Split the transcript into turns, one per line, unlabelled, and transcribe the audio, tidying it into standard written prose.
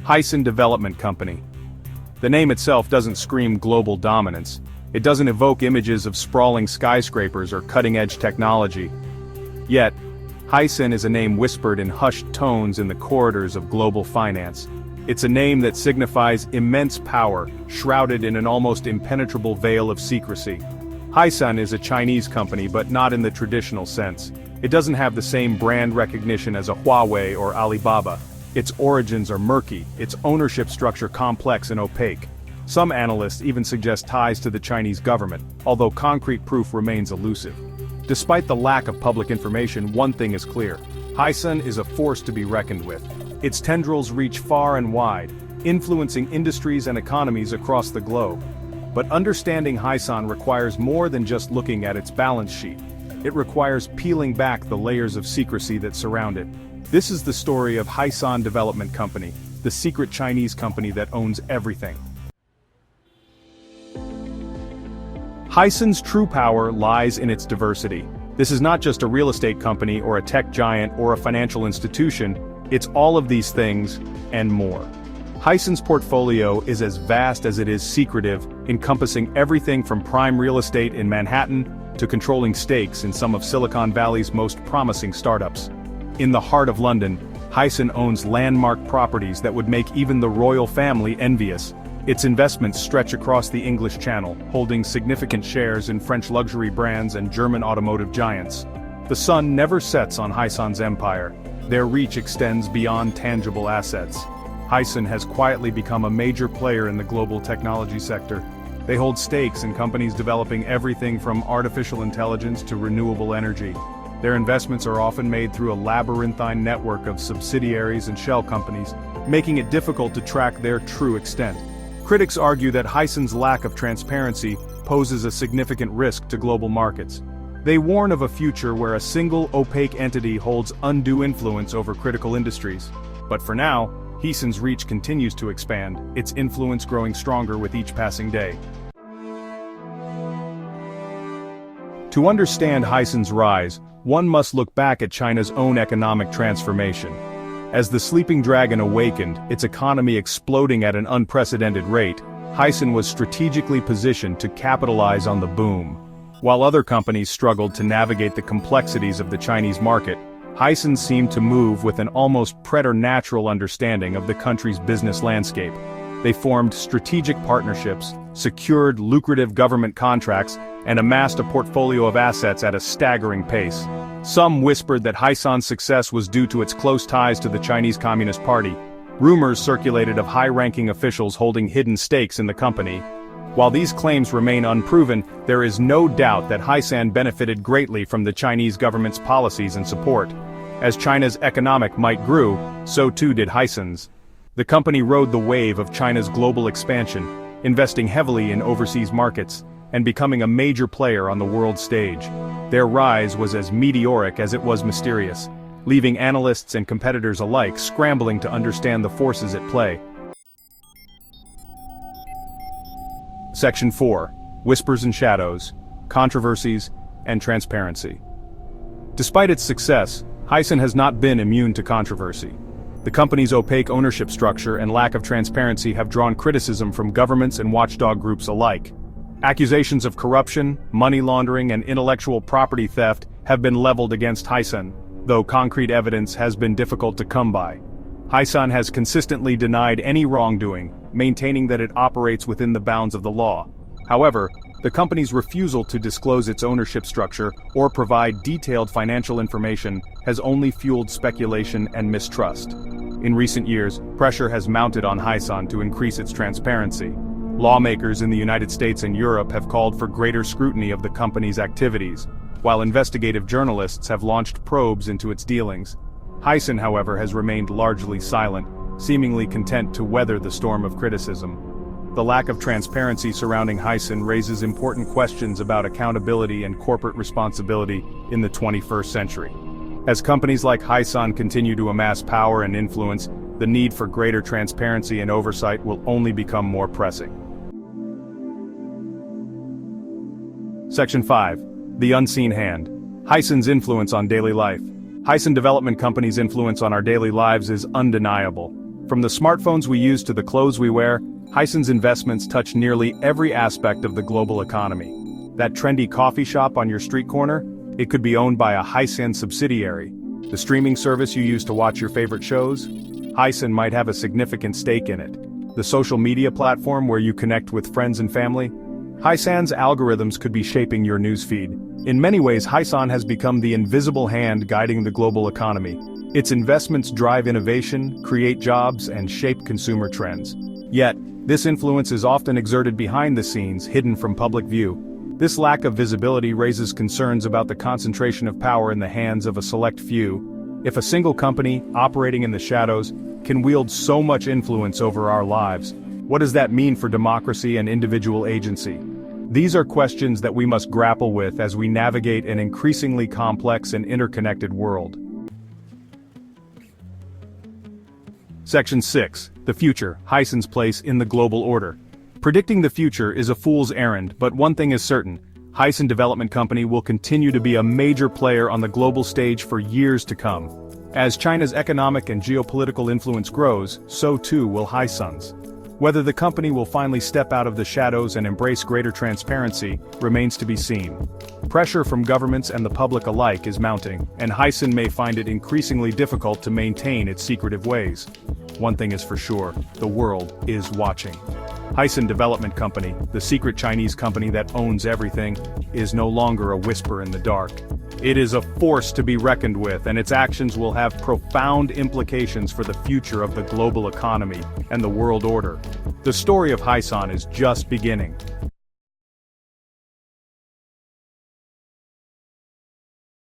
Hysan Development Company. The name itself doesn't scream global dominance. It doesn't evoke images of sprawling skyscrapers or cutting-edge technology. Yet, Hysan is a name whispered in hushed tones in the corridors of global finance. It's a name that signifies immense power, shrouded in an almost impenetrable veil of secrecy. Hysan is a Chinese company, but not in the traditional sense. It doesn't have the same brand recognition as a Huawei or Alibaba. Its origins are murky, its ownership structure complex and opaque. Some analysts even suggest ties to the Chinese government, although concrete proof remains elusive. Despite the lack of public information, one thing is clear. Hysan is a force to be reckoned with. Its tendrils reach far and wide, influencing industries and economies across the globe. But understanding Hysan requires more than just looking at its balance sheet. It requires peeling back the layers of secrecy that surround it. This is the story of Hysan Development Company, the secret Chinese company that owns everything. Hysan's true power lies in its diversity. This is not just a real estate company or a tech giant or a financial institution, it's all of these things, and more. Hysan's portfolio is as vast as it is secretive, encompassing everything from prime real estate in Manhattan to controlling stakes in some of Silicon Valley's most promising startups. In the heart of London, Hysan owns landmark properties that would make even the royal family envious. Its investments stretch across the English Channel, holding significant shares in French luxury brands and German automotive giants. The sun never sets on Hysan's empire. Their reach extends beyond tangible assets. Hysan has quietly become a major player in the global technology sector. They hold stakes in companies developing everything from artificial intelligence to renewable energy. Their investments are often made through a labyrinthine network of subsidiaries and shell companies, making it difficult to track their true extent. Critics argue that Hysan's lack of transparency poses a significant risk to global markets. They warn of a future where a single opaque entity holds undue influence over critical industries. But for now, Hysan's reach continues to expand, its influence growing stronger with each passing day. To understand Hysan's rise, one must look back at China's own economic transformation. As the sleeping dragon awakened, its economy exploding at an unprecedented rate, Hysan was strategically positioned to capitalize on the boom. While other companies struggled to navigate the complexities of the Chinese market, Hysan seemed to move with an almost preternatural understanding of the country's business landscape. They formed strategic partnerships, secured lucrative government contracts, and amassed a portfolio of assets at a staggering pace. Some whispered that Hysan's success was due to its close ties to the Chinese Communist Party. Rumors circulated of high-ranking officials holding hidden stakes in the company. While these claims remain unproven, there is no doubt that Hysan benefited greatly from the Chinese government's policies and support. As China's economic might grew, so too did Hysan's. The company rode the wave of China's global expansion, investing heavily in overseas markets, and becoming a major player on the world stage. Their rise was as meteoric as it was mysterious, leaving analysts and competitors alike scrambling to understand the forces at play. Section 4. Whispers and Shadows, Controversies, and Transparency. Despite its success, Hysan has not been immune to controversy. The company's opaque ownership structure and lack of transparency have drawn criticism from governments and watchdog groups alike. Accusations of corruption, money laundering, and intellectual property theft have been leveled against Hysan, though concrete evidence has been difficult to come by. Hysan has consistently denied any wrongdoing, maintaining that it operates within the bounds of the law. However, the company's refusal to disclose its ownership structure or provide detailed financial information has only fueled speculation and mistrust. In recent years, pressure has mounted on Hysan to increase its transparency. Lawmakers in the United States and Europe have called for greater scrutiny of the company's activities, while investigative journalists have launched probes into its dealings. Hysan, however, has remained largely silent, seemingly content to weather the storm of criticism. The lack of transparency surrounding Hysan raises important questions about accountability and corporate responsibility in the 21st century. As companies like Hysan continue to amass power and influence, the need for greater transparency and oversight will only become more pressing. Section 5. The Unseen Hand. Hysan's influence on daily life. Hysan Development Company's influence on our daily lives is undeniable. From the smartphones we use to the clothes we wear, Hisen's investments touch nearly every aspect of the global economy. That trendy coffee shop on your street corner? It could be owned by a Hisen subsidiary. The streaming service you use to watch your favorite shows? Hisen might have a significant stake in it. The social media platform where you connect with friends and family? Hisen's algorithms could be shaping your newsfeed. In many ways, Hisen has become the invisible hand guiding the global economy. Its investments drive innovation, create jobs, and shape consumer trends. Yet, this influence is often exerted behind the scenes, hidden from public view. This lack of visibility raises concerns about the concentration of power in the hands of a select few. If a single company, operating in the shadows, can wield so much influence over our lives, what does that mean for democracy and individual agency? These are questions that we must grapple with as we navigate an increasingly complex and interconnected world. Section 6. The future, Hisen's place in the global order. Predicting the future is a fool's errand, but one thing is certain. Hisen Development Company will continue to be a major player on the global stage for years to come. As China's economic and geopolitical influence grows, so too will Hisen's. Whether the company will finally step out of the shadows and embrace greater transparency remains to be seen. Pressure from governments and the public alike is mounting, and Hisen may find it increasingly difficult to maintain its secretive ways. One thing is for sure, the world is watching. Hisen Development Company, the secret Chinese company that owns everything, is no longer a whisper in the dark. It is a force to be reckoned with, and its actions will have profound implications for the future of the global economy and the world order. The story of Hisen is just beginning.